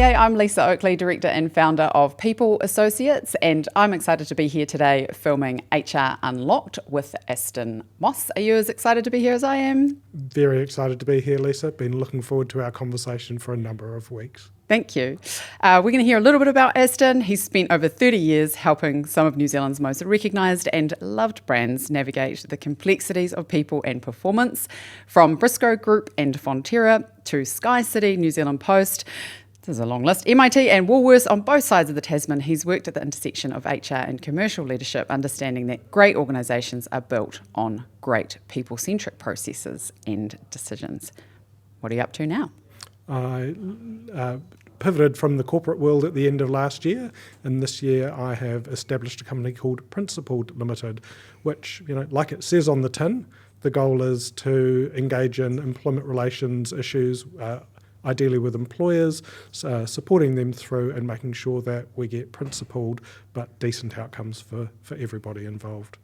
G'day, I'm Lisa Oakley, Director and Founder of People Associates, and I'm excited to be here today filming HR Unlocked with Aston Moss. Are you as excited to be here as I am? Very excited to be here, Lisa. Been looking forward to our conversation for a number of weeks. Thank you. We're going to hear a little bit about Aston. He's spent over 30 years helping some of New Zealand's most recognised and loved brands navigate the complexities of people and performance, from Briscoe Group and Fonterra to SkyCity, New Zealand Post. There's a long list. MIT and Woolworths on both sides of the Tasman. He's worked at the intersection of HR and commercial leadership, understanding that great organisations are built on great people-centric processes and decisions. What are you up to now? I pivoted from the corporate world at the end of last year, and this year I have established a company called Principled Limited, which, like it says on the tin, the goal is to engage in employment relations issues, ideally with employers, supporting them through and making sure that we get principled but decent outcomes for everybody involved.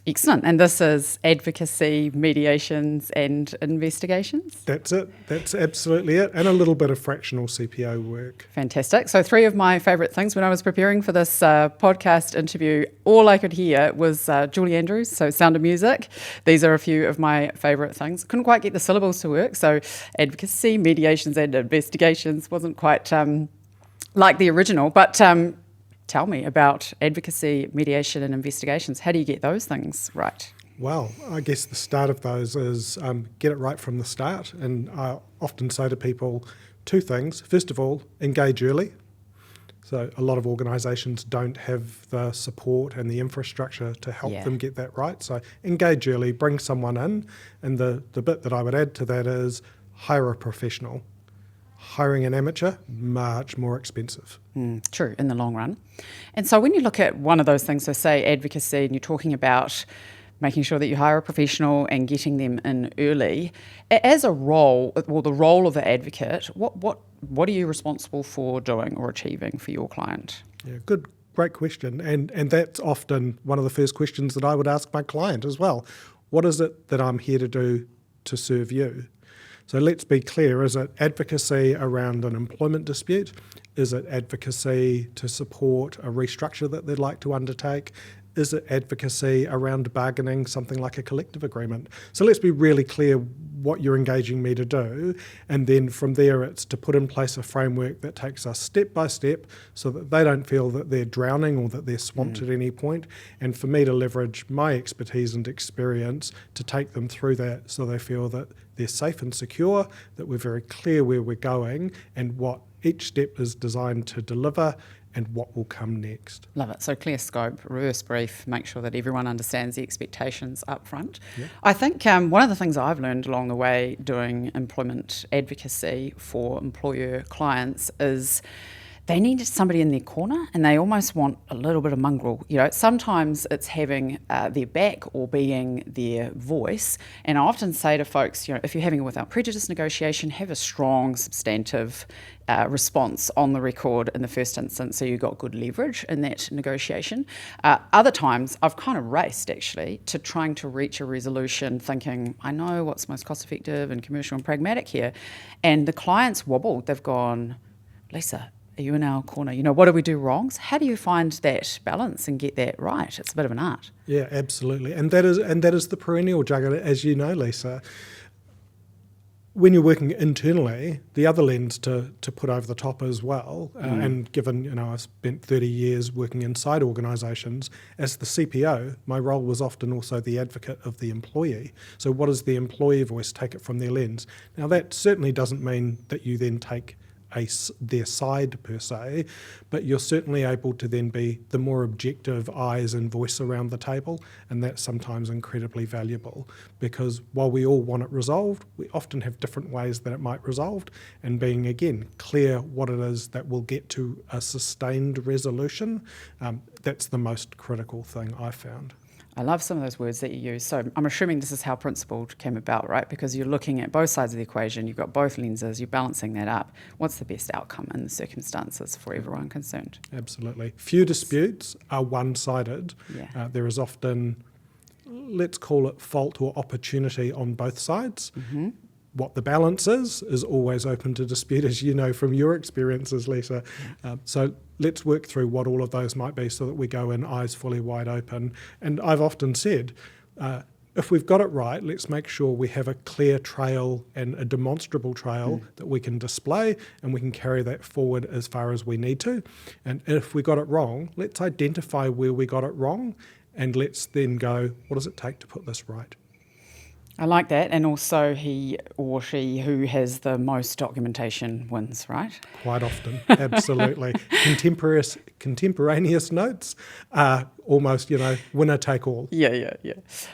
Excellent. And this is advocacy, mediations and investigations? That's it. That's absolutely it. And a little bit of fractional CPO work. Fantastic. So 3 of my favourite things when I was preparing for this podcast interview, all I could hear was Julie Andrews, so Sound of Music. These are a few of my favourite things. Couldn't quite get the syllables to work. So advocacy, mediations and investigations wasn't quite like the original. But tell me about advocacy, mediation and investigations. How do you get those things right? Well, I guess the start of those is get it right from the start. And I often say to people 2 things. First of all, engage early. So a lot of organisations don't have the support and the infrastructure to help them get that right. So engage early, bring someone in. And the bit that I would add to that is hire a professional. Hiring an amateur, much more expensive. True, in the long run. And so when you look at one of those things, so say advocacy, and you're talking about making sure that you hire a professional and getting them in early, as a role, or the role of the advocate, what are you responsible for doing or achieving for your client? Yeah, great question. And that's often one of the first questions that I would ask my client as well. What is it that I'm here to do to serve you? So let's be clear, is it advocacy around an employment dispute? Is it advocacy to support a restructure that they'd like to undertake? Is it advocacy around bargaining, something like a collective agreement? So let's be really clear what you're engaging me to do, and then from there it's to put in place a framework that takes us step by step so that they don't feel that they're drowning or that they're swamped at any point, and for me to leverage my expertise and experience to take them through that so they feel that they're safe and secure, that we're very clear where we're going and what each step is designed to deliver and what will come next. Love it. So clear scope, reverse brief, make sure that everyone understands the expectations up front. Yeah. I think one of the things I've learned along the way doing employment advocacy for employer clients is they need somebody in their corner and they almost want a little bit of mongrel. Sometimes it's having their back or being their voice. And I often say to folks, if you're having a without prejudice negotiation, have a strong, substantive response on the record in the first instance so you've got good leverage in that negotiation. Other times I've kind of raced actually to trying to reach a resolution thinking, I know what's most cost effective and commercial and pragmatic here. And the clients wobbled. They've gone, Lisa, are you in our corner? What do we do wrong? So how do you find that balance and get that right? It's a bit of an art. Yeah, absolutely. And that is the perennial juggle, as you know, Lisa. When you're working internally, the other lens to put over the top as well, and given, I've spent 30 years working inside organisations, as the CPO, my role was often also the advocate of the employee. So what does the employee voice take it from their lens? Now that certainly doesn't mean that you then take their side per se, but you're certainly able to then be the more objective eyes and voice around the table, and that's sometimes incredibly valuable because while we all want it resolved, we often have different ways that it might resolved, and being again clear what it is that will get to a sustained resolution, that's the most critical thing I found. I love some of those words that you use. So I'm assuming this is how Principled came about, right? Because you're looking at both sides of the equation, you've got both lenses, you're balancing that up. What's the best outcome in the circumstances for everyone concerned? Absolutely. Few disputes are one-sided. Yeah. There is often, let's call it fault or opportunity on both sides. Mm-hmm. What the balance is always open to dispute, as you know from your experiences, Lisa. So let's work through what all of those might be so that we go in eyes fully wide open. And I've often said, if we've got it right, let's make sure we have a clear trail and a demonstrable trail that we can display, and we can carry that forward as far as we need to. And if we got it wrong, let's identify where we got it wrong, and let's then go, what does it take to put this right? I like that. And also he or she who has the most documentation wins, right? Quite often, absolutely. Contemporaneous notes are almost, winner take all. Yeah.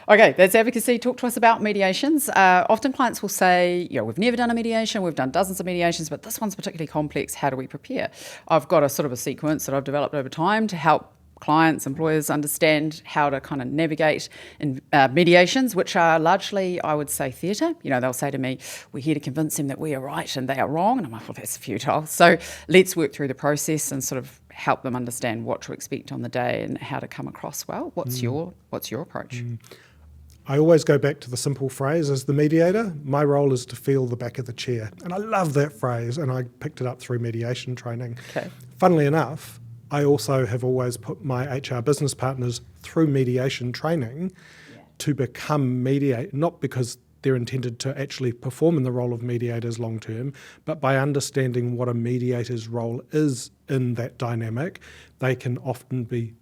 Okay, that's advocacy. Talk to us about mediations. Often clients will say, we've never done a mediation, we've done dozens of mediations, but this one's particularly complex. How do we prepare? I've got a sort of a sequence that I've developed over time to help clients, employers understand how to kind of navigate in mediations, which are largely, I would say, theatre. They'll say to me, we're here to convince them that we are right and they are wrong. And I'm like, well, that's futile. So let's work through the process and sort of help them understand what to expect on the day and how to come across well. What's your approach? I always go back to the simple phrase, as the mediator, my role is to feel the back of the chair. And I love that phrase, and I picked it up through mediation training. Okay. Funnily enough, I also have always put my HR business partners through mediation training to become not because they're intended to actually perform in the role of mediators long term, but by understanding what a mediator's role is in that dynamic, they can often be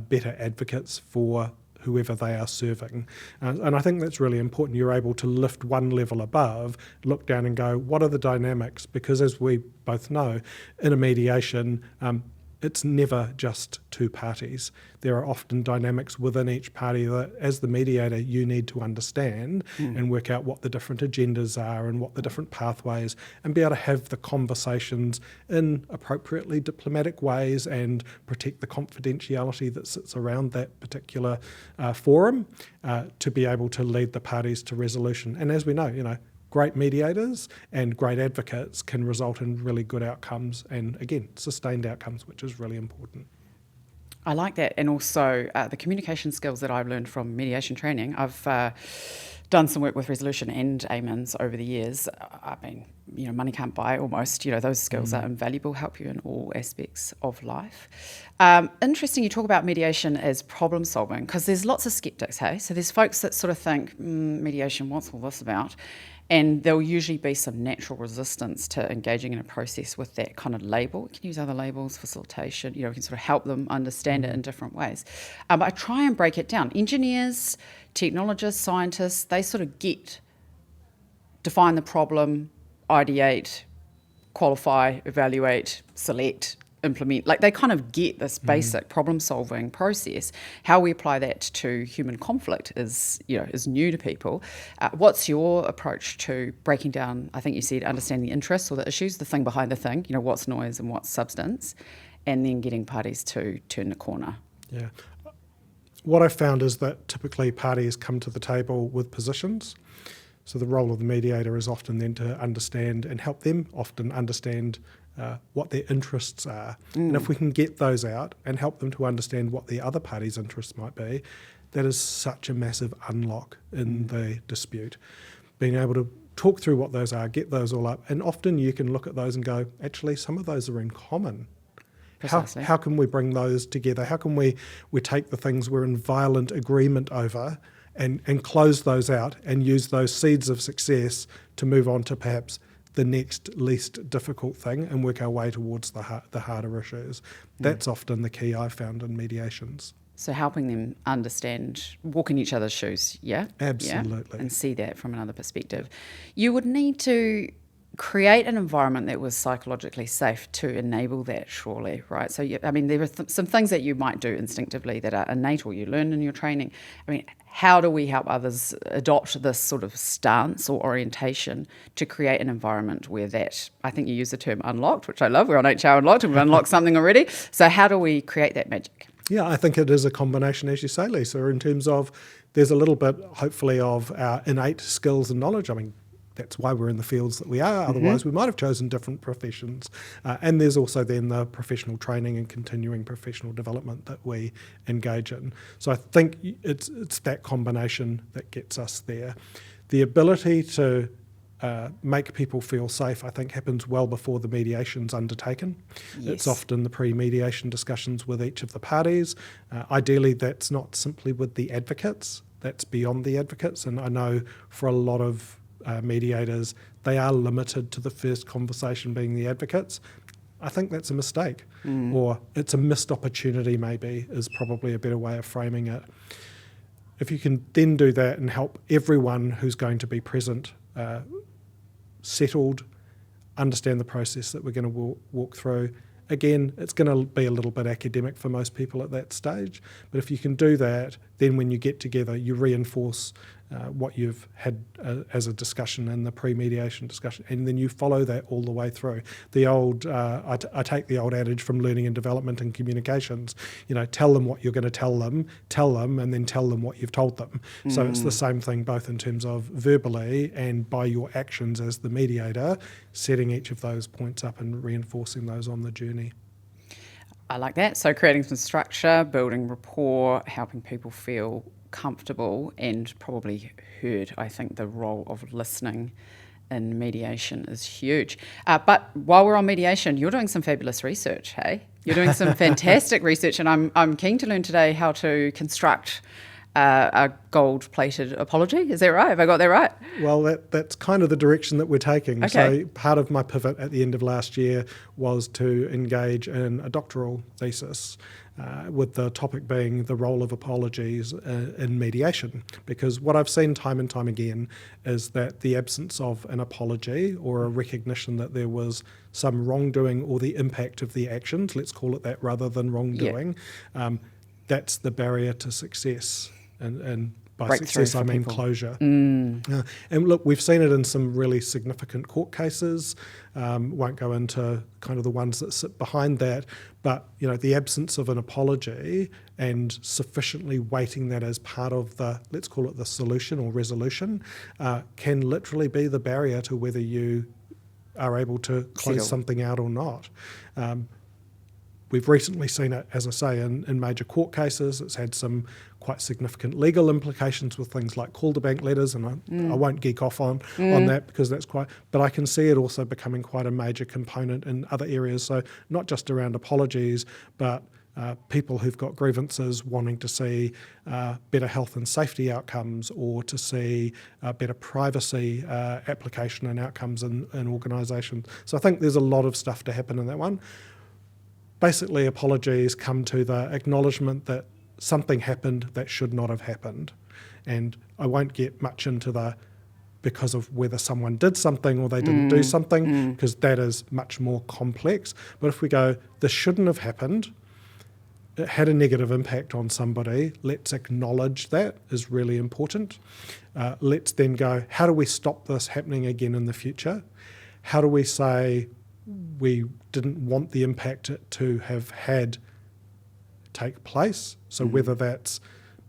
better advocates for whoever they are serving. And I think that's really important. You're able to lift one level above, look down and go, what are the dynamics? Because as we both know, in a mediation, it's never just two parties. There are often dynamics within each party that, as the mediator, you need to understand and work out what the different agendas are and what the different pathways, and be able to have the conversations in appropriately diplomatic ways and protect the confidentiality that sits around that particular forum to be able to lead the parties to resolution. And as we know, great mediators and great advocates can result in really good outcomes and, again, sustained outcomes, which is really important. I like that. And also the communication skills that I've learned from mediation training. I've done some work with resolution and amen's over the years. I mean, money can't buy almost. Those skills are invaluable, help you in all aspects of life. Interesting you talk about mediation as problem solving, because there's lots of skeptics, hey? So there's folks that sort of think, mediation, what's all this about? And there'll usually be some natural resistance to engaging in a process with that kind of label. You can use other labels, facilitation, you can sort of help them understand it in different ways. I try and break it down. Engineers, technologists, scientists, they sort of define the problem, ideate, qualify, evaluate, select, implement. Like, they kind of get this basic problem-solving process. How we apply that to human conflict is new to people. What's your approach to breaking down, I think you said, understanding the interests or the issues, the thing behind the thing, what's noise and what's substance, and then getting parties to turn the corner? Yeah. What I've found is that typically parties come to the table with positions. So the role of the mediator is often then to understand and help them often understand what their interests are. And if we can get those out and help them to understand what the other party's interests might be, that is such a massive unlock in the dispute. Being able to talk through what those are, get those all up, and often you can look at those and go, actually, some of those are in common. How can we bring those together? How can we take the things we're in violent agreement over and close those out and use those seeds of success to move on to perhaps the next least difficult thing and work our way towards the harder issues. That's often the key I've found in mediations. So helping them understand, walk in each other's shoes, yeah? Absolutely. Yeah? And see that from another perspective. You would need to create an environment that was psychologically safe to enable that, surely, right? So, there are some things that you might do instinctively that are innate or you learn in your training. How do we help others adopt this sort of stance or orientation to create an environment where that, I think you use the term unlocked, which I love, we're on HR Unlocked and we've unlocked something already. So how do we create that magic? Yeah, I think it is a combination, as you say, Lisa, in terms of there's a little bit, hopefully, of our innate skills and knowledge. That's why we're in the fields that we are. Otherwise, we might have chosen different professions. And there's also then the professional training and continuing professional development that we engage in. So I think it's that combination that gets us there. The ability to make people feel safe, I think happens well before the mediation's undertaken. Yes. It's often the pre-mediation discussions with each of the parties. Ideally, that's not simply with the advocates, that's beyond the advocates. And I know for a lot of mediators, they are limited to the first conversation being the advocates. I think that's a mistake, or it's a missed opportunity maybe, is probably a better way of framing it. If you can then do that and help everyone who's going to be present settled, understand the process that we're going to walk through. Again, it's going to be a little bit academic for most people at that stage, but if you can do that, then when you get together, you reinforce what you've had as a discussion in the pre-mediation discussion, and then you follow that all the way through. The old, I take the old adage from learning and development and communications, tell them what you're going to tell them, and then tell them what you've told them. So it's the same thing both in terms of verbally and by your actions as the mediator, setting each of those points up and reinforcing those on the journey. I like that. So creating some structure, building rapport, helping people feel comfortable and probably heard. I think the role of listening in mediation is huge. But while we're on mediation, you're doing some fabulous research, hey? You're doing some fantastic research, and I'm keen to learn today how to construct a gold-plated apology. Is that right? Have I got that right? Well, that's kind of the direction that we're taking. Okay. So part of my pivot at the end of last year was to engage in a doctoral thesis with the topic being the role of apologies in mediation. Because what I've seen time and time again is that the absence of an apology or a recognition that there was some wrongdoing or the impact of the actions, let's call it that rather than wrongdoing, that's the barrier to success. And by Breakthrough success, I mean closure. Mm. And look, we've seen it in some really significant court cases. Won't go into kind of the ones that sit behind that, but the absence of an apology and sufficiently weighting that as part of the, let's call it the solution or resolution, can literally be the barrier to whether you are able to close something out or not. We've recently seen it, as I say, in major court cases. It's had some quite significant legal implications with things like call-to-bank letters, and I won't geek off on that because that's quite... But I can see it also becoming quite a major component in other areas. So not just around apologies, but people who've got grievances wanting to see better health and safety outcomes or to see better privacy application and outcomes in organisations. So I think there's a lot of stuff to happen in that one. Basically, apologies come to the acknowledgement that something happened that should not have happened. And I won't get much into the because of whether someone did something or they didn't do something, because that is much more complex. But if we go, this shouldn't have happened, it had a negative impact on somebody, let's acknowledge that is really important. Let's then go, how do we stop this happening again in the future? How do we say we didn't want the impact to have had take place? So whether that's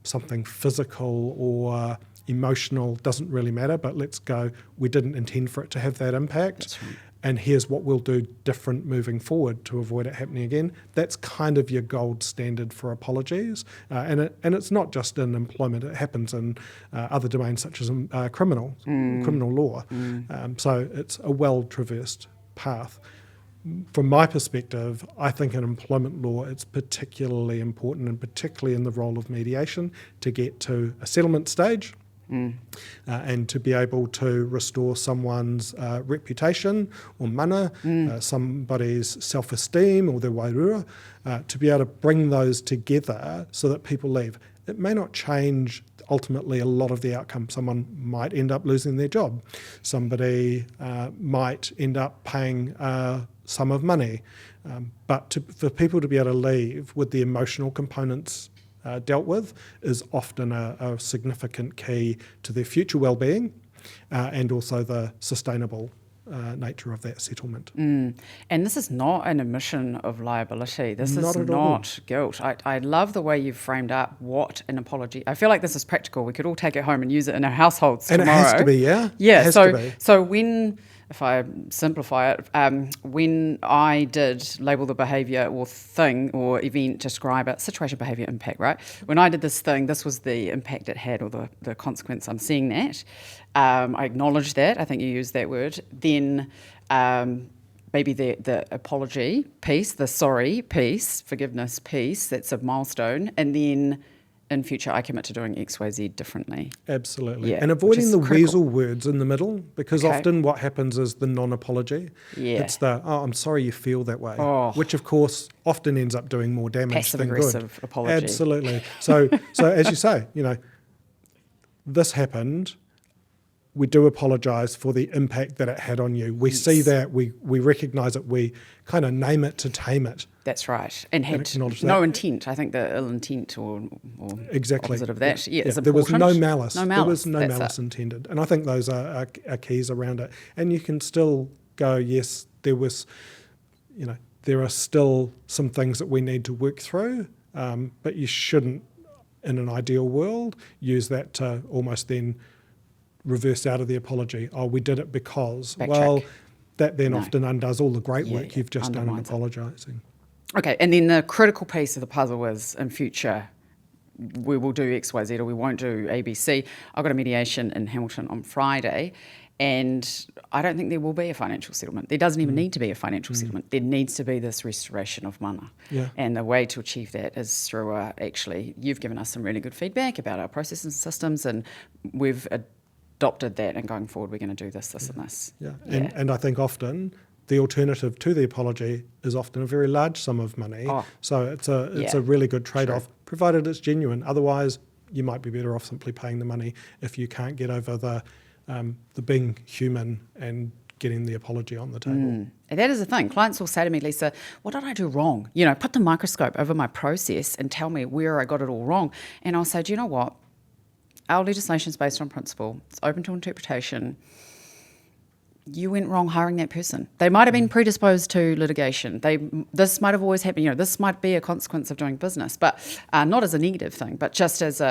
something physical or emotional doesn't really matter, but let's go, we didn't intend for it to have that impact. That's right. And here's what we'll do different moving forward to avoid it happening again. That's kind of your gold standard for apologies. And it's not just in employment, it happens in other domains such as criminal law. So it's a well-traversed path. From my perspective, I think in employment law it's particularly important, and particularly in the role of mediation, to get to a settlement stage and to be able to restore someone's reputation or mana, somebody's self-esteem or their wairua, to be able to bring those together so that people leave. It may not change ultimately a lot of the outcome. Someone might end up losing their job. Somebody might end up paying a sum of money. But for people to be able to leave with the emotional components dealt with is often a significant key to their future well-being and also the sustainable nature of that settlement. And this is not an admission of liability. This Not is at all. not guilt. I love the way you've framed up what an apology. I feel like this is practical. We could all take it home and use it in our households And tomorrow. it has to be, yeah? Yeah. It has to be. So when if I simplify it, when I did label the behaviour or thing or event, describe it, situation, behaviour, impact, right? When I did this thing, this was the impact it had or the consequence. I'm seeing that. I acknowledge that. I think you used that word. Then maybe the apology piece, the sorry piece, forgiveness piece, that's a milestone. And then in future, I commit to doing X, Y, Z differently. Absolutely. Yeah, And avoiding the critical. weasel words in the middle, because often what happens is the non-apology. Yeah. It's the, oh, I'm sorry you feel that way, Oh. which of course often ends up doing more damage Passive than good. aggressive apology. Absolutely. So as you say, this happened. We do apologise for the impact that it had on you. We see that, we recognise it, we kind of name it to tame it. That's right. And had acknowledge no that. intent. I think the ill intent or Exactly. opposite of that. Yeah, is There was important. no malice. No There malice. was no That's malice it. intended. And I think those are keys around it. And you can still go, yes, there was, there are still some things that we need to work through, but you shouldn't, in an ideal world, use that to almost then reverse out of the apology. Oh, we did it because. Backtrack. Well, that then No. often undoes all the great work you've just done in undermines it. apologising. Okay, and then the critical piece of the puzzle is in future we will do X, Y, Z, or we won't do ABC. I've got a mediation in Hamilton on Friday, and I don't think there will be a financial settlement. There doesn't even need to be a financial settlement. There needs to be this restoration of mana. Yeah. And the way to achieve that is through actually, you've given us some really good feedback about our processes and systems, and we've adopted that, and going forward we're going to do this, and this. Yeah. And I think often the alternative to the apology is often a very large sum of money. Oh. So it's a really good trade-off, provided it's genuine. Otherwise, you might be better off simply paying the money if you can't get over the being human and getting the apology on the table. And that is the thing. Clients will say to me, Lisa, what did I do wrong? Put the microscope over my process and tell me where I got it all wrong. And I'll say, do you know what? Our legislation is based on principle. It's open to interpretation. You went wrong hiring that person. They might have been predisposed to litigation. This might have always happened. This might be a consequence of doing business, but not as a negative thing, but just as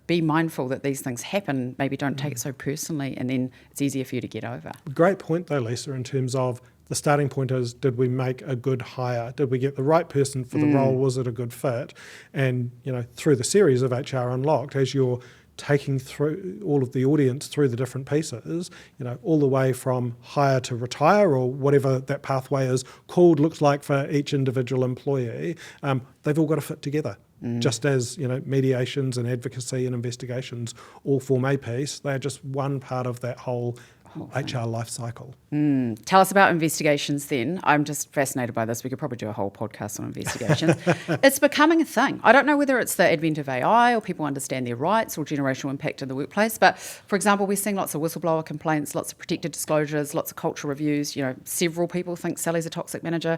be mindful that these things happen. Maybe don't take it so personally, and then it's easier for you to get over. Great point though, Lisa, in terms of the starting point is, did we make a good hire? Did we get the right person for the role? Was it a good fit? And, through the series of HR Unlocked, as you're taking through all of the audience through the different pieces, all the way from hire to retire or whatever that pathway is called, looks like for each individual employee, they've all got to fit together. Just as, mediations and advocacy and investigations all form a piece, they're just one part of that whole HR life cycle. Tell us about investigations then. I'm just fascinated by this. We could probably do a whole podcast on investigations. It's becoming a thing. I don't know whether it's the advent of AI or people understand their rights or generational impact in the workplace. But, for example, we're seeing lots of whistleblower complaints, lots of protected disclosures, lots of culture reviews. Several people think Sally's a toxic manager.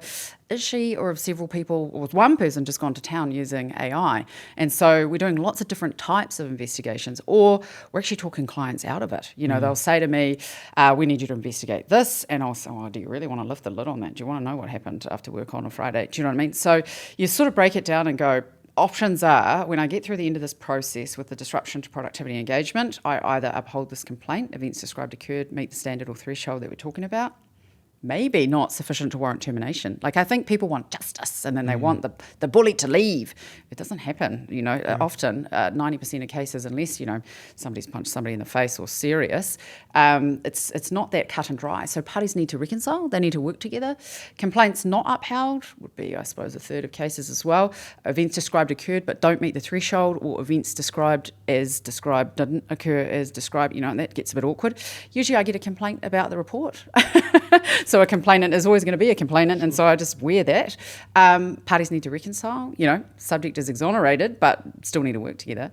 Is she? Or have several people, or one person just gone to town using AI? And so we're doing lots of different types of investigations, or we're actually talking clients out of it. They'll say to me, we need you to investigate this. And I'll say, do you really want to lift the lid on that? Do you want to know what happened after work on a Friday? Do you know what I mean? So you sort of break it down and go, options are, when I get through the end of this process with the disruption to productivity and engagement, I either uphold this complaint, events described occurred, meet the standard or threshold that we're talking about, maybe not sufficient to warrant termination. I think people want justice, and then they want the bully to leave. It doesn't happen, often, 90% of cases, unless, somebody's punched somebody in the face or serious, it's not that cut and dry. So parties need to reconcile, they need to work together. Complaints not upheld would be, I suppose, a third of cases as well. Events described occurred but don't meet the threshold, or events described as described didn't occur as described, and that gets a bit awkward. Usually I get a complaint about the report. So a complainant is always going to be a complainant, and so I just wear that. Parties need to reconcile. Subject is exonerated, but still need to work together.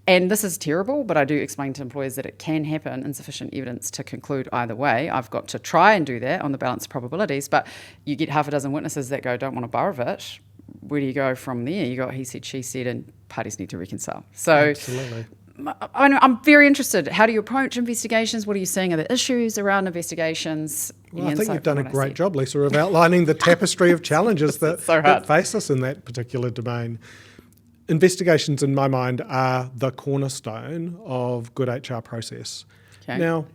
And this is terrible, but I do explain to employers that it can happen, insufficient evidence to conclude either way. I've got to try and do that on the balance of probabilities, but you get half a dozen witnesses that don't want a bar of it. Where do you go from there? You got he said, she said, and parties need to reconcile. So Absolutely. I'm very interested. How do you approach investigations? What are you seeing are the issues around investigations? Well, I think you've done a great job, Lisa, of outlining the tapestry of challenges that face us in that particular domain. Investigations, in my mind, are the cornerstone of good HR process. Okay. Now,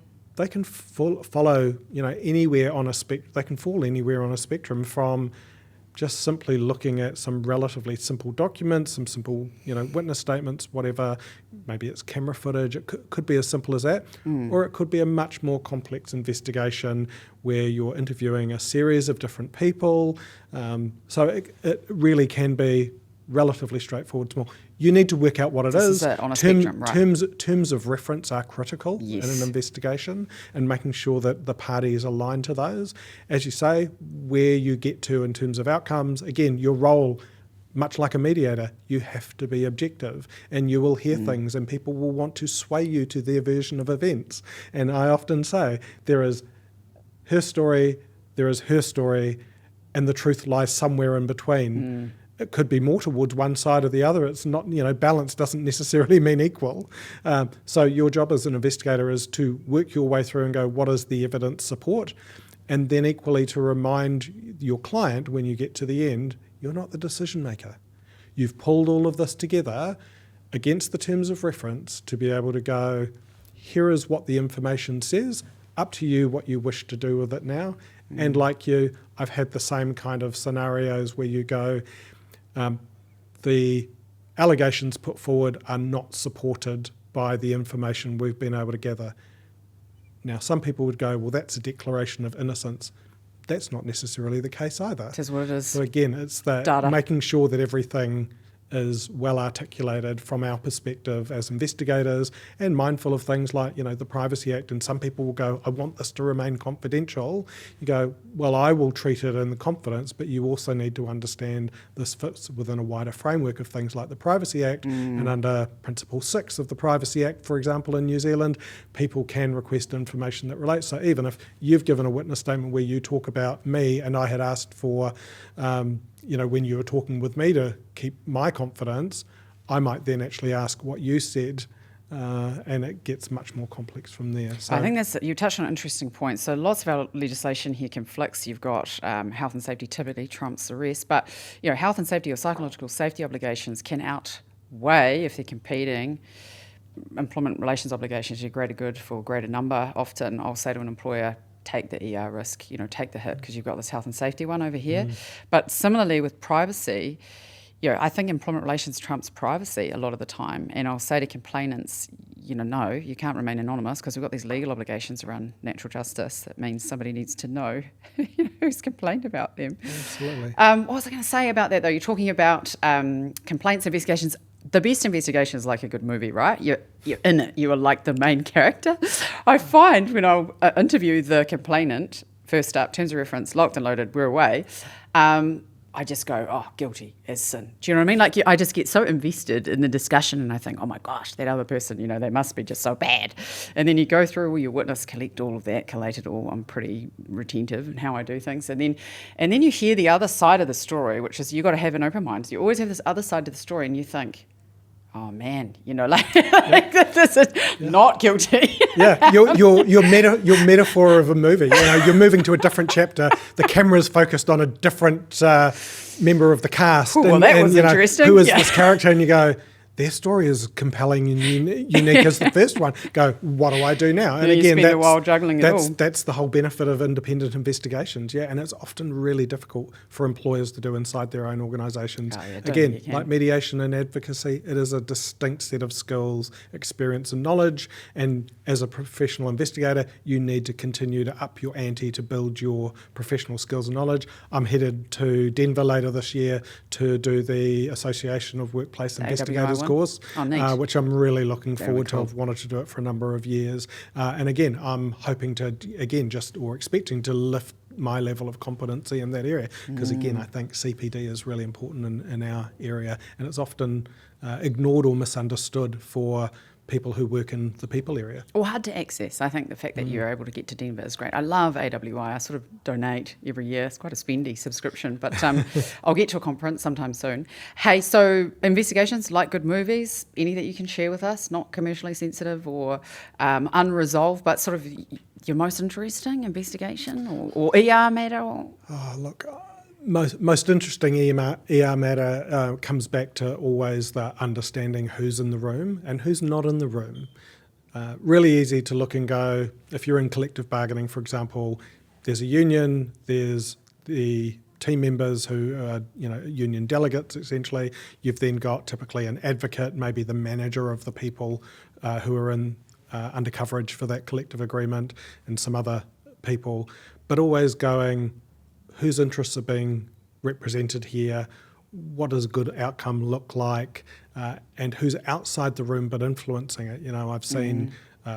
they can follow, anywhere on a they can fall anywhere on a spectrum, from just simply looking at some relatively simple documents, some simple, witness statements, whatever. Maybe it's camera footage. It could be as simple as that. Or it could be a much more complex investigation where you're interviewing a series of different people. So it really can be relatively straightforward, small. You need to work out what it is. On a spectrum, right? Terms of reference are critical in an investigation, and making sure that the parties align to those. As you say, where you get to in terms of outcomes, again, your role, much like a mediator, you have to be objective, and you will hear things, and people will want to sway you to their version of events. And I often say, there is her story, there is her story, and the truth lies somewhere in between. It could be more towards one side or the other. It's not, balance doesn't necessarily mean equal. So your job as an investigator is to work your way through and go, what is the evidence support? And then equally to remind your client when you get to the end, you're not the decision maker. You've pulled all of this together against the terms of reference to be able to go, here is what the information says, up to you what you wish to do with it now. And like you, I've had the same kind of scenarios where you go, the allegations put forward are not supported by the information we've been able to gather. Now, some people would go, well, that's a declaration of innocence. That's not necessarily the case either. It is what it is. So again, it's the data. Making sure that everything is well articulated from our perspective as investigators, and mindful of things like, the Privacy Act. And some people will go, I want this to remain confidential. You go, well, I will treat it in the confidence, but you also need to understand this fits within a wider framework of things like the Privacy Act. And under Principle 6 of the Privacy Act, for example, in New Zealand, people can request information that relates. So even if you've given a witness statement where you talk about me, and I had asked for when you were talking with me to keep my confidence, I might then actually ask what you said, and it gets much more complex from there. So I think you touched on an interesting point. So lots of our legislation here conflicts. You've got health and safety typically trumps the rest, but health and safety or psychological safety obligations can outweigh, if they're competing, employment relations obligations. You're greater good for greater number. Often I'll say to an employer, take the ER risk, take the hit because you've got this health and safety one over here. But similarly with privacy, I think employment relations trumps privacy a lot of the time. And I'll say to complainants, no, you can't remain anonymous because we've got these legal obligations around natural justice. That means somebody needs to know who's complained about them. Absolutely. What was I going to say about that though? You're talking about complaints, investigations. The best investigation is like a good movie, right? You're in it. You are like the main character. I find when I interview the complainant, first up, terms of reference, locked and loaded, we're away, I just go, oh, guilty as sin. Do you know what I mean? Like I just get so invested in the discussion, and I think, oh my gosh, that other person, they must be just so bad. And then you go through all your witness, collect all of that, collate it all. I'm pretty retentive in how I do things. And then you hear the other side of the story, which is you got to have an open mind. So you always have this other side to the story, and you think, oh man, this is not guilty. Your metaphor of a movie. You're moving to a different chapter. The camera's focused on a different member of the cast. Ooh, well, that was interesting. Who is this character? And you go, their story is compelling and unique as the first one. Go, what do I do now? And again, you spend a while juggling it all. That's the whole benefit of independent investigations, and it's often really difficult for employers to do inside their own organisations. Again, like mediation and advocacy, it is a distinct set of skills, experience and knowledge, and as a professional investigator, you need to continue to up your ante to build your professional skills and knowledge. I'm headed to Denver later this year to do the Association of Workplace Investigators course, which I'm really looking forward to. I've wanted to do it for a number of years. And again, I'm hoping to, expecting to lift my level of competency in that area. Because again, I think CPD is really important in our area, and it's often ignored or misunderstood for people who work in the people area. Or hard to access. I think the fact that you're able to get to Denver is great. I love AWI. I sort of donate every year. It's quite a spendy subscription, but I'll get to a conference sometime soon. Hey, so investigations, like good movies, any that you can share with us, not commercially sensitive or unresolved, but sort of your most interesting investigation or ER matter? Oh, look, most interesting ER matter comes back to always the understanding who's in the room and who's not in the room. Really easy to look and go, if you're in collective bargaining, for example, there's a union, there's the team members who are, union delegates essentially. You've then got typically an advocate, maybe the manager of the people who are in under coverage for that collective agreement, and some other people, but always going, whose interests are being represented here, what does a good outcome look like, and who's outside the room but influencing it. I've seen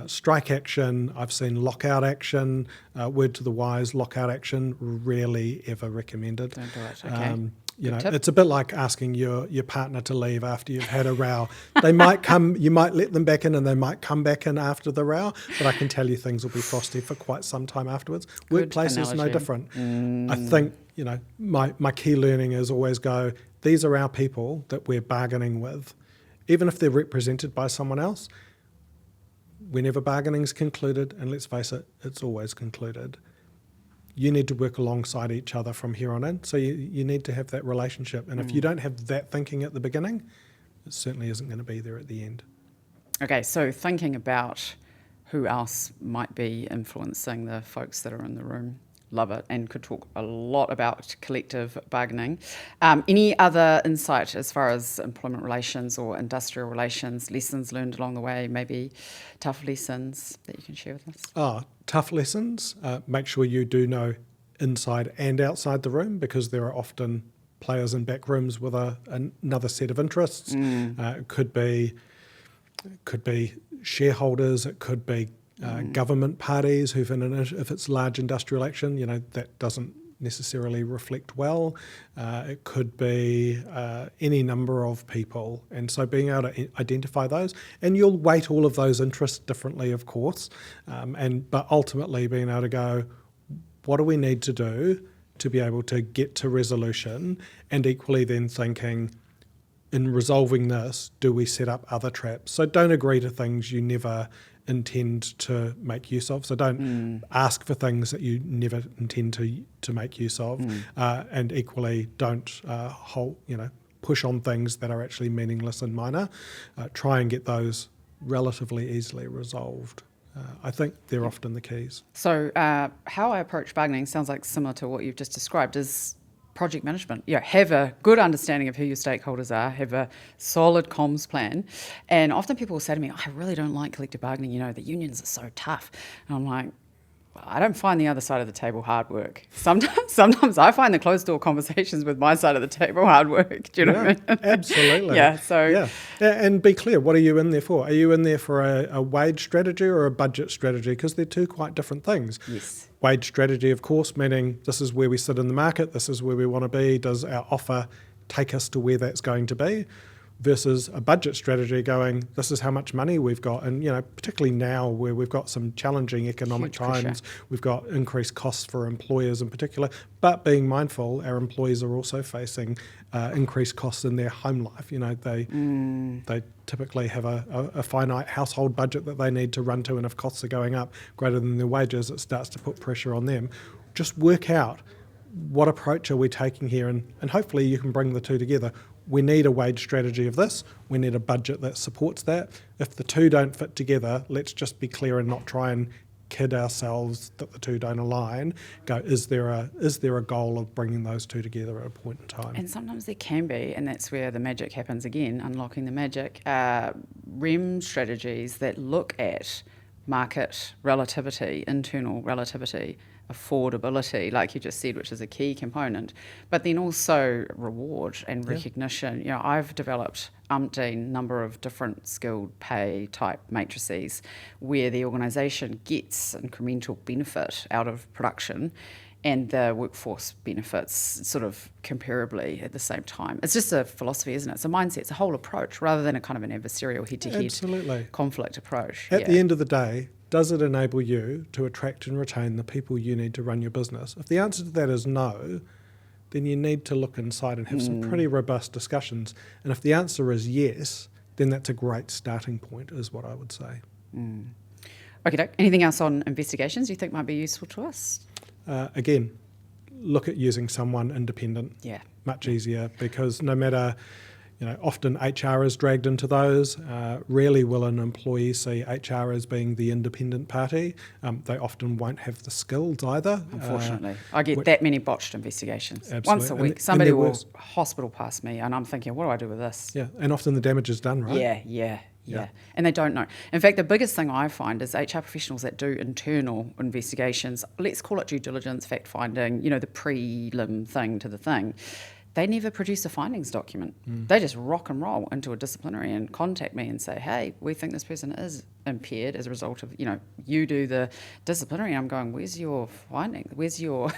strike action, I've seen lockout action, word to the wise, lockout action, rarely ever recommended. Don't do it, okay. It's a bit like asking your partner to leave after you've had a row. They might come, you might let them back in and they might come back in after the row, but I can tell you things will be frosty for quite some time afterwards. Good Workplace is no analogy. different. I think, my key learning is always go, these are our people that we're bargaining with. Even if they're represented by someone else, whenever bargaining's concluded, and let's face it, it's always concluded, you need to work alongside each other from here on in. So you need to have that relationship. And if you don't have that thinking at the beginning, it certainly isn't going to be there at the end. Okay, so thinking about who else might be influencing the folks that are in the room. Love it, and could talk a lot about collective bargaining. Any other insight as far as employment relations or industrial relations, lessons learned along the way, maybe tough lessons that you can share with us? Tough lessons. Make sure you do know inside and outside the room, because there are often players in back rooms with another set of interests. It could be shareholders, it could be government parties if it's large industrial action, that doesn't necessarily reflect well. It could be any number of people. And so being able to identify those, and you'll weight all of those interests differently, of course, but ultimately being able to go, what do we need to do to be able to get to resolution, and equally then thinking, in resolving this, do we set up other traps? So don't agree to things you never intend to make use of. So don't ask for things that you never intend to make use of, and equally don't push on things that are actually meaningless and minor. Try and get those relatively easily resolved. I think they're often the keys. So how I approach bargaining sounds like similar to what you've just described is project management. Have a good understanding of who your stakeholders are, have a solid comms plan. And often people will say to me, I really don't like collective bargaining, the unions are so tough. And I'm like, I don't find the other side of the table hard work. Sometimes I find the closed door conversations with my side of the table hard work. Do you know what I mean? Absolutely. Yeah. And be clear, what are you in there for? Are you in there for a wage strategy or a budget strategy? Because they're two quite different things. Yes. Wage strategy, of course, meaning this is where we sit in the market, this is where we want to be. Does our offer take us to where that's going to be? Versus a budget strategy going, this is how much money we've got. And, particularly now where we've got some challenging economic times, we've got increased costs for employers in particular, but being mindful, our employees are also facing increased costs in their home life. They typically have a finite household budget that they need to run to, and if costs are going up greater than their wages, it starts to put pressure on them. Just work out what approach are we taking here, and hopefully you can bring the two together. We need a wage strategy of this. We need a budget that supports that. If the two don't fit together, let's just be clear and not try and kid ourselves that the two don't align. Go, is there a goal of bringing those two together at a point in time? And sometimes there can be, and that's where the magic happens again, unlocking the magic. REM strategies that look at market relativity, internal relativity, affordability, like you just said, which is a key component, but then also reward and recognition. I've developed umpteen number of different skilled pay type matrices where the organisation gets incremental benefit out of production and the workforce benefits sort of comparably at the same time. It's just a philosophy, isn't it? It's a mindset, it's a whole approach rather than a kind of an adversarial head-to-head conflict approach. At the end of the day, does it enable you to attract and retain the people you need to run your business? If the answer to that is no, then you need to look inside and have some pretty robust discussions. And if the answer is yes, then that's a great starting point, is what I would say. Okay, Doc. Anything else on investigations you think might be useful to us? Again, look at using someone independent. Much easier, because no matter Often HR is dragged into those. Rarely will an employee see HR as being the independent party. They often won't have the skills either. Unfortunately, I get that many botched investigations. Absolutely. Once a week. Somebody will hospital pass me, and I'm thinking, what do I do with this? Yeah, and often the damage is done, right? Yeah. And they don't know. In fact, the biggest thing I find is HR professionals that do internal investigations, let's call it due diligence, fact finding, the prelim thing to the thing, they never produce a findings document. They just rock and roll into a disciplinary and contact me and say, hey, we think this person is impaired as a result of, you do the disciplinary. And I'm going, where's your finding? Where's your,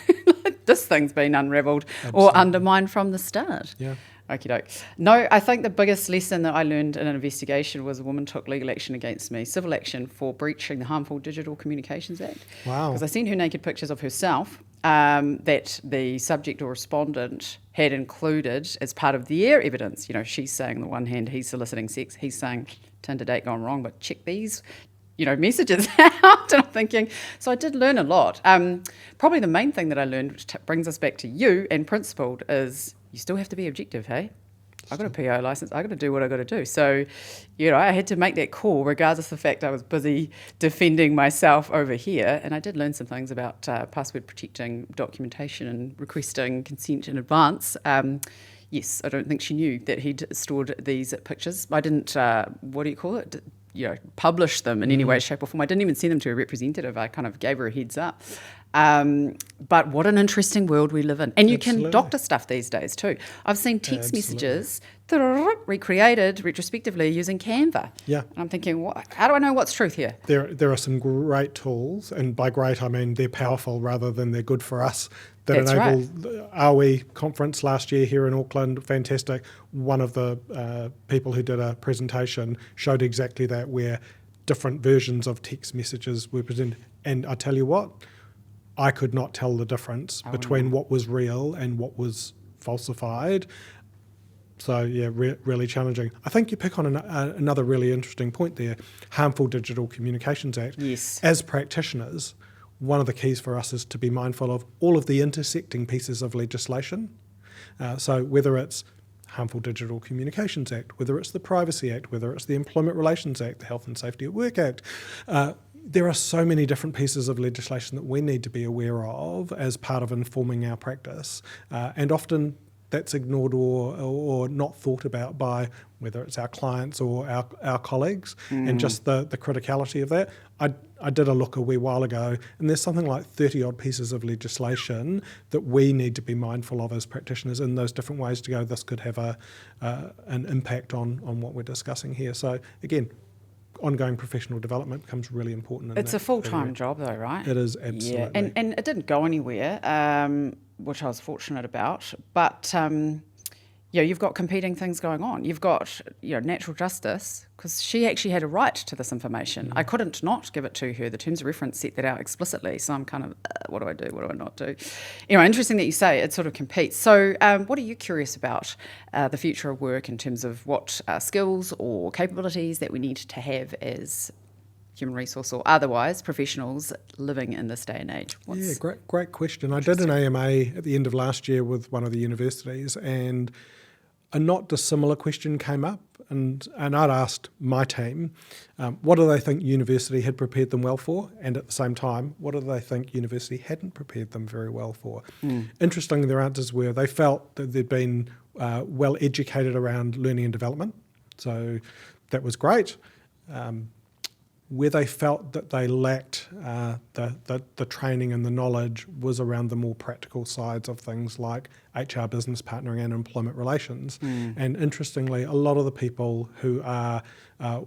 this thing's been unravelled or undermined from the start. Yeah. Okie doke. No, I think the biggest lesson that I learned in an investigation was a woman took legal action against me, civil action for breaching the Harmful Digital Communications Act. Wow. Because I sent her naked pictures of herself that the subject or respondent had included as part of their evidence. She's saying on the one hand he's soliciting sex, he's saying Tinder date gone wrong, but check these messages out. And I'm thinking, so I did learn a lot. Probably the main thing that I learned, which brings us back to you and principled, is you still have to be objective, hey? I got a PO license. I got to do what I got to do. So, I had to make that call, regardless of the fact I was busy defending myself over here. And I did learn some things about password protecting documentation and requesting consent in advance. Yes, I don't think she knew that he'd stored these pictures. I didn't. What do you call it? Publish them in any way, shape or form. I didn't even send them to a representative. I kind of gave her a heads up. But what an interesting world we live in. And you can doctor stuff these days too. I've seen text messages recreated retrospectively using Canva. Yeah. And I'm thinking, how do I know what's truth here? There are some great tools, and by great I mean they're powerful rather than they're good for us. That's enable right. The RWE conference last year here in Auckland, fantastic. One of the people who did a presentation showed exactly that, where different versions of text messages were presented. And I tell you what, I could not tell the difference between what was real and what was falsified. So, yeah, really challenging. I think you pick on another really interesting point there, Harmful Digital Communications Act. Yes. As practitioners, one of the keys for us is to be mindful of all of the intersecting pieces of legislation. So whether it's Harmful Digital Communications Act, whether it's the Privacy Act, whether it's the Employment Relations Act, the Health and Safety at Work Act, there are so many different pieces of legislation that we need to be aware of as part of informing our practice. And often that's ignored or not thought about by whether it's our clients or our colleagues, and just the criticality of that. I did a look a wee while ago, and there's something like 30 odd pieces of legislation that we need to be mindful of as practitioners in those different ways to go, this could have an impact on what we're discussing here. So again, ongoing professional development becomes really important. It's a full-time job though, right? It is, absolutely. Yeah, and it didn't go anywhere, which I was fortunate about. But you've got competing things going on. You've got natural justice, because she actually had a right to this information. I couldn't not give it to her. The terms of reference set that out explicitly. So I'm kind of, what do I do? What do I not do? Interesting that you say it sort of competes. So what are you curious about the future of work in terms of what skills or capabilities that we need to have as human resource or otherwise professionals living in this day and age? Great question. I did an AMA at the end of last year with one of the universities, and a not dissimilar question came up, and I'd asked my team, what do they think university had prepared them well for? And at the same time, what do they think university hadn't prepared them very well for? Interestingly, their answers were they felt that they'd been well educated around learning and development, so that was great. Where they felt that they lacked the training and the knowledge was around the more practical sides of things like HR business partnering and employment relations. And interestingly, a lot of the people who are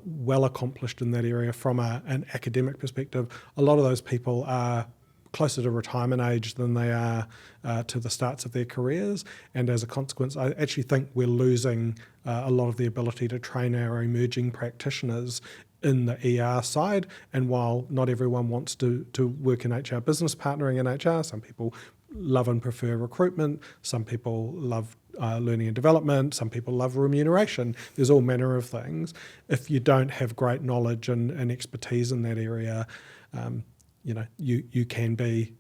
well accomplished in that area from an academic perspective, a lot of those people are closer to retirement age than they are to the starts of their careers. And as a consequence, I actually think we're losing a lot of the ability to train our emerging practitioners in the ER side. And while not everyone wants to work in HR business partnering in HR, some people love and prefer recruitment, some people love learning and development, some people love remuneration. There's all manner of things. If you don't have great knowledge and expertise in that area, you can be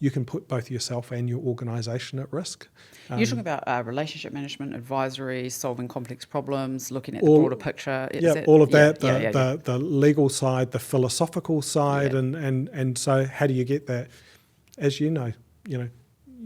you can put both yourself and your organisation at risk. You're talking about relationship management, advisory, solving complex problems, looking at the broader picture. All of that, Yeah. the legal side, the philosophical side, Yeah. and so how do you get that? As you know,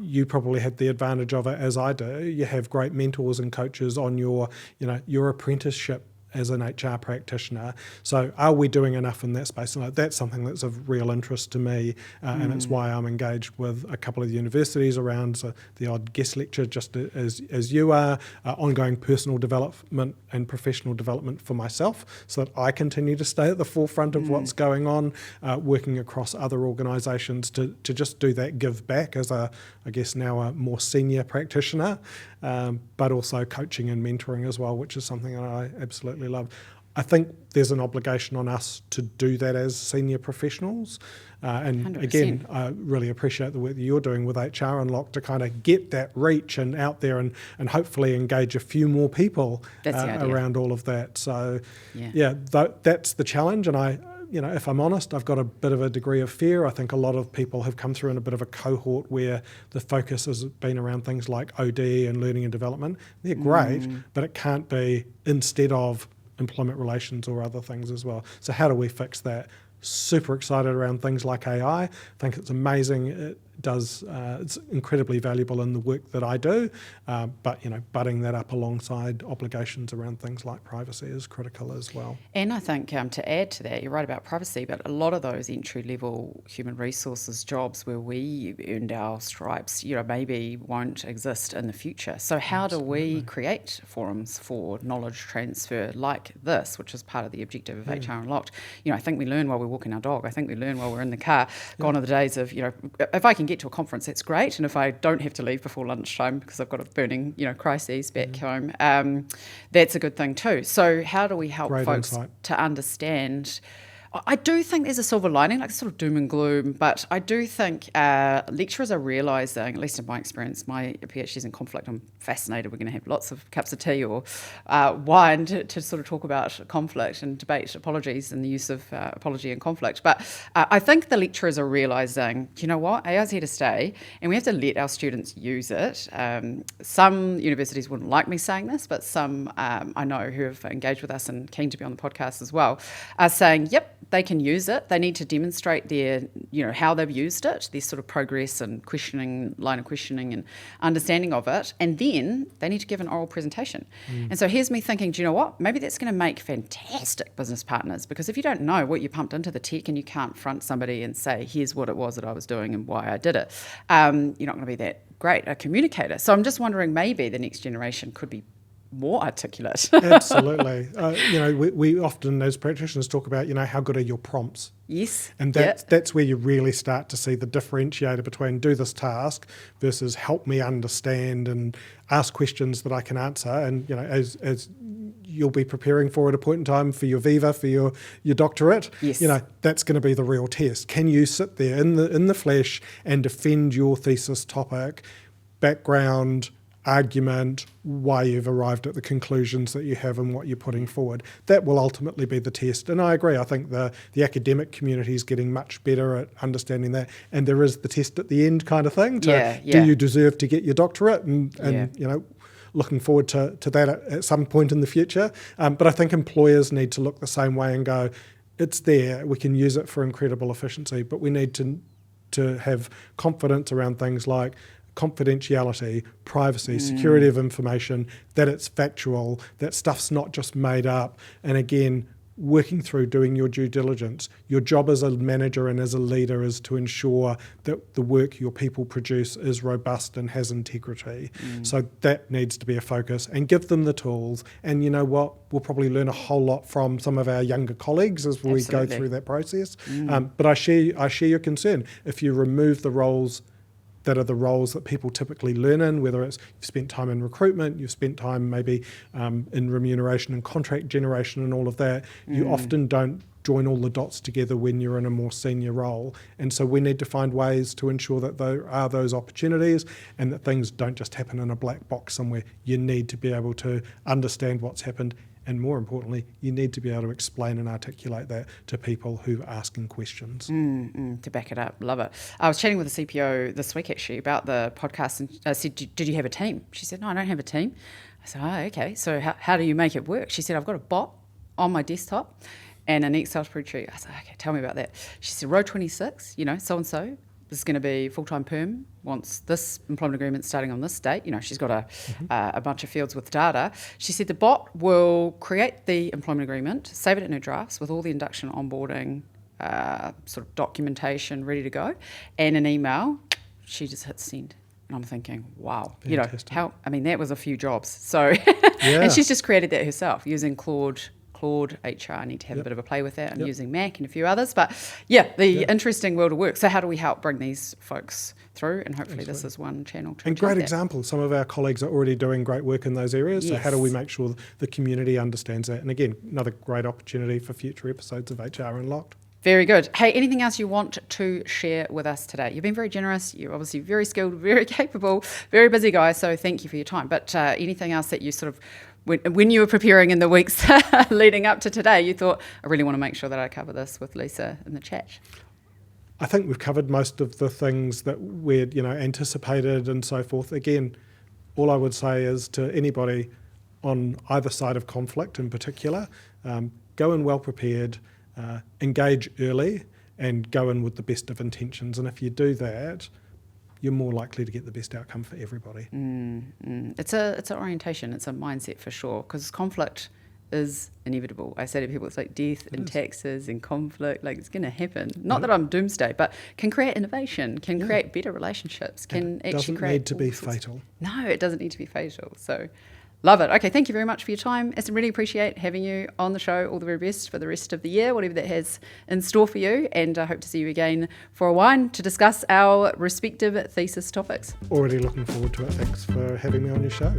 you probably had the advantage of it, as I do. You have great mentors and coaches on your apprenticeship as an HR practitioner. So are we doing enough in that space? And that's something that's of real interest to me, and it's why I'm engaged with a couple of universities around the odd guest lecture, just as you are, ongoing personal development and professional development for myself, so that I continue to stay at the forefront of what's going on, working across other organisations to just do that give back as I guess now a more senior practitioner, but also coaching and mentoring as well, which is something that I absolutely love. I think there's an obligation on us to do that as senior professionals. And 100%. Again, I really appreciate the work that you're doing with HR Unlocked to kind of get that reach and out there and hopefully engage a few more people around all of that. So, that's the challenge. And if I'm honest, I've got a bit of a degree of fear. I think a lot of people have come through in a bit of a cohort where the focus has been around things like OD and learning and development. They're great, but it can't be instead of employment relations or other things as well. So how do we fix that? Super excited around things like AI. I think it's amazing. It does. It's incredibly valuable in the work that I do. But butting that up alongside obligations around things like privacy is critical as well. And I think to add to that, you're right about privacy, but a lot of those entry-level human resources jobs where we earned our stripes, maybe won't exist in the future. So how do we create forums for knowledge transfer like this, which is part of the objective of HR Unlocked? I think we learn while we're walking our dog. I think we learn while we're in the car. Gone are the days of, if I can get to a conference, that's great. And if I don't have to leave before lunchtime because I've got a burning, crises back home, that's a good thing too. So how do we help folks to understand? I do think there's a silver lining, like sort of doom and gloom, but I do think lecturers are realising, at least in my experience, my PhD's in conflict, I'm fascinated. We're going to have lots of cups of tea or wine to sort of talk about conflict and debate apologies and the use of apology and conflict. But I think the lecturers are realising, you know what, AI's here to stay and we have to let our students use it. Some universities wouldn't like me saying this, but some I know who have engaged with us and keen to be on the podcast as well are saying, yep, they can use it. They need to demonstrate their, how they've used it, their sort of progress and line of questioning and understanding of it. And then they need to give an oral presentation. And so here's me thinking, do you know what? Maybe that's going to make fantastic business partners, because if you don't know what you pumped into the tech and you can't front somebody and say, here's what it was that I was doing and why I did it, you're not going to be that great a communicator. So I'm just wondering, maybe the next generation could be more articulate. Absolutely. We often as practitioners talk about, how good are your prompts? Yes. And that's where you really start to see the differentiator between do this task versus help me understand and ask questions that I can answer. And, as you'll be preparing for at a point in time for your Viva, for your doctorate, yes, that's going to be the real test. Can you sit there in the flesh and defend your thesis topic, background, argument, why you've arrived at the conclusions that you have and what you're putting forward? That will ultimately be the test. And I agree. I think the academic community is getting much better at understanding that. And there is the test at the end kind of thing. Do you deserve to get your doctorate? And looking forward to that at some point in the future. But I think employers need to look the same way and go, it's there. We can use it for incredible efficiency, but we need to have confidence around things like confidentiality, privacy, security of information, that it's factual, that stuff's not just made up. And again, working through doing your due diligence. Your job as a manager and as a leader is to ensure that the work your people produce is robust and has integrity. So that needs to be a focus, and give them the tools. And you know what? We'll probably learn a whole lot from some of our younger colleagues as we go through that process. But I share your concern. If you remove the roles that are the roles that people typically learn in, whether it's you've spent time in recruitment, you've spent time maybe in remuneration and contract generation and all of that, you often don't join all the dots together when you're in a more senior role. And so we need to find ways to ensure that there are those opportunities and that things don't just happen in a black box somewhere. You need to be able to understand what's happened And more importantly, you need to be able to explain and articulate that to people who are asking questions. To back it up. Love it. I was chatting with the CPO this week actually about the podcast, and I said, did you have a team? She said, no, I don't have a team. I said, oh, okay. So how do you make it work? She said, I've got a bot on my desktop and an Excel spreadsheet. I said, okay, tell me about that. She said, row 26, so-and-so, this is going to be full-time perm, wants this employment agreement starting on this date. She's got a bunch of fields with data. She said the bot will create the employment agreement, save it in her drafts with all the induction, onboarding, sort of documentation ready to go, and an email. She just hits send. And I'm thinking, wow, Fantastic. That was a few jobs. So, and she's just created that herself using Claude HR. I need to have a bit of a play with that. I'm using Mac and a few others, but interesting world of work. So how do we help bring these folks through? And hopefully this is one channel to and great example. Some of our colleagues are already doing great work in those areas. Yes. So how do we make sure the community understands that? And again, another great opportunity for future episodes of HR Unlocked. Very good. Hey, anything else you want to share with us today? You've been very generous. You're obviously very skilled, very capable, very busy guy. So thank you for your time. But anything else that you sort of, when you were preparing in the weeks leading up to today, you thought, I really want to make sure that I cover this with Lisa in the chat? I think we've covered most of the things that we'd anticipated and so forth. Again, all I would say is to anybody on either side of conflict in particular, go in well prepared, engage early, and go in with the best of intentions. And if you do that, you're more likely to get the best outcome for everybody. It's an orientation, it's a mindset for sure, because conflict is inevitable. I say to people, it's like death and taxes and conflict, like it's going to happen. Not that I'm doomsday, but can create innovation, can create better relationships, can actually create... It doesn't need to be fatal. No, it doesn't need to be fatal. So love it. Okay, thank you very much for your time. Aston, really appreciate having you on the show. All the very best for the rest of the year, whatever that has in store for you. And I hope to see you again for a wine to discuss our respective thesis topics. Already looking forward to it. Thanks for having me on your show.